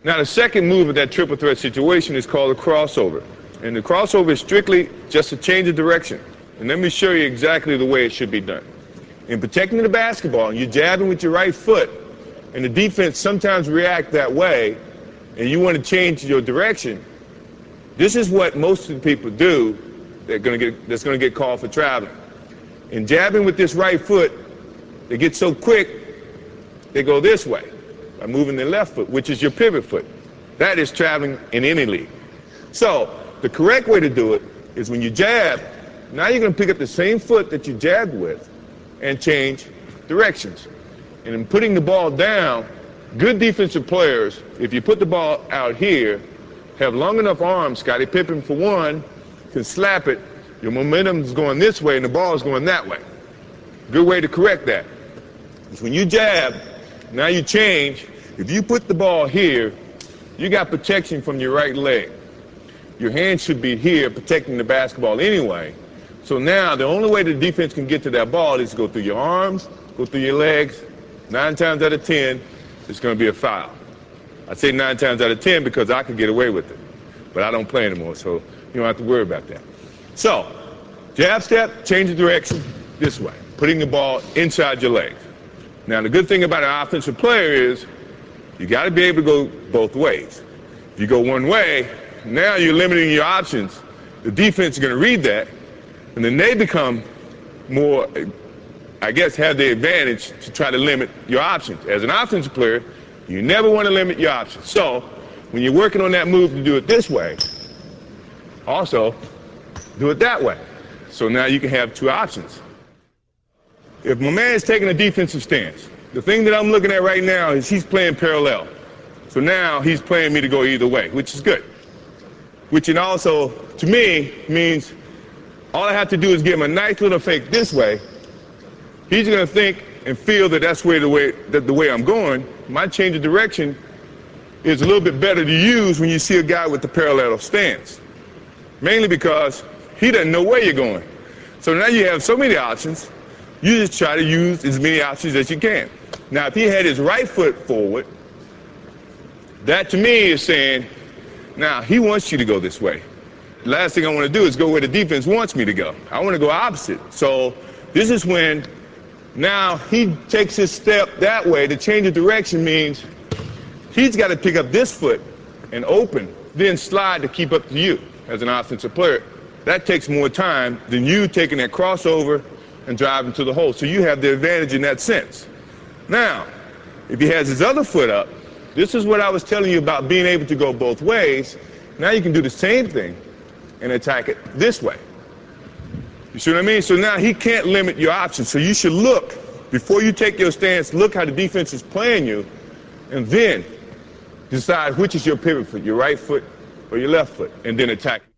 Now the second move of that triple threat situation is called a crossover. And the crossover is strictly just a change of direction. And let me show you exactly the way it should be done. In protecting the basketball, you're jabbing with your right foot, and the defense sometimes react that way, and you want to change your direction. This is what most of the people do that's going to get called for traveling. In jabbing with this right foot, they get so quick, they go this way by moving their left foot, which is your pivot foot. That is traveling in any league. So the correct way to do it is when you jab, now you're going to pick up the same foot that you jabbed with and change directions. And in putting the ball down, good defensive players, if you put the ball out here, have long enough arms. Scottie Pippen, for one, can slap it. Your momentum is going this way and the ball is going that way. Good way to correct that is when you jab, now you change. If you put the ball here, you got protection from your right leg. Your hand should be here protecting the basketball anyway. So now the only way the defense can get to that ball is to go through your arms, go through your legs. 9 times out of 10, it's going to be a foul. I say 9 times out of 10 because I could get away with it. But I don't play anymore, so you don't have to worry about that. So, jab step, change the direction this way, putting the ball inside your legs. Now the good thing about an offensive player is you got to be able to go both ways. If you go one way, now you're limiting your options. The defense is going to read that, and then they become more, I guess, have the advantage to try to limit your options. As an offensive player, you never want to limit your options. So when you're working on that move to do it this way, also do it that way. So now you can have 2 options. If my man is taking a defensive stance, the thing that I'm looking at right now is he's playing parallel. So now he's playing me to go either way, which is good. Which it also, to me, means all I have to do is give him a nice little fake this way. He's going to think and feel that that's the way I'm going. My change of direction is a little bit better to use when you see a guy with the parallel stance. Mainly because he doesn't know where you're going. So now you have so many options, you just try to use as many options as you can. Now if he had his right foot forward, that to me is saying, now he wants you to go this way. The last thing I want to do is go where the defense wants me to go. I want to go opposite. So this is when now he takes his step that way. To change of direction means he's got to pick up this foot and open, then slide to keep up to you as an offensive player. That takes more time than you taking that crossover and driving to the hole. So you have the advantage in that sense. Now, if he has his other foot up, this is what I was telling you about being able to go both ways. Now you can do the same thing and attack it this way. You see what I mean? So now he can't limit your options. So you should look, before you take your stance, look how the defense is playing you, and then decide which is your pivot foot, your right foot or your left foot, and then attack it.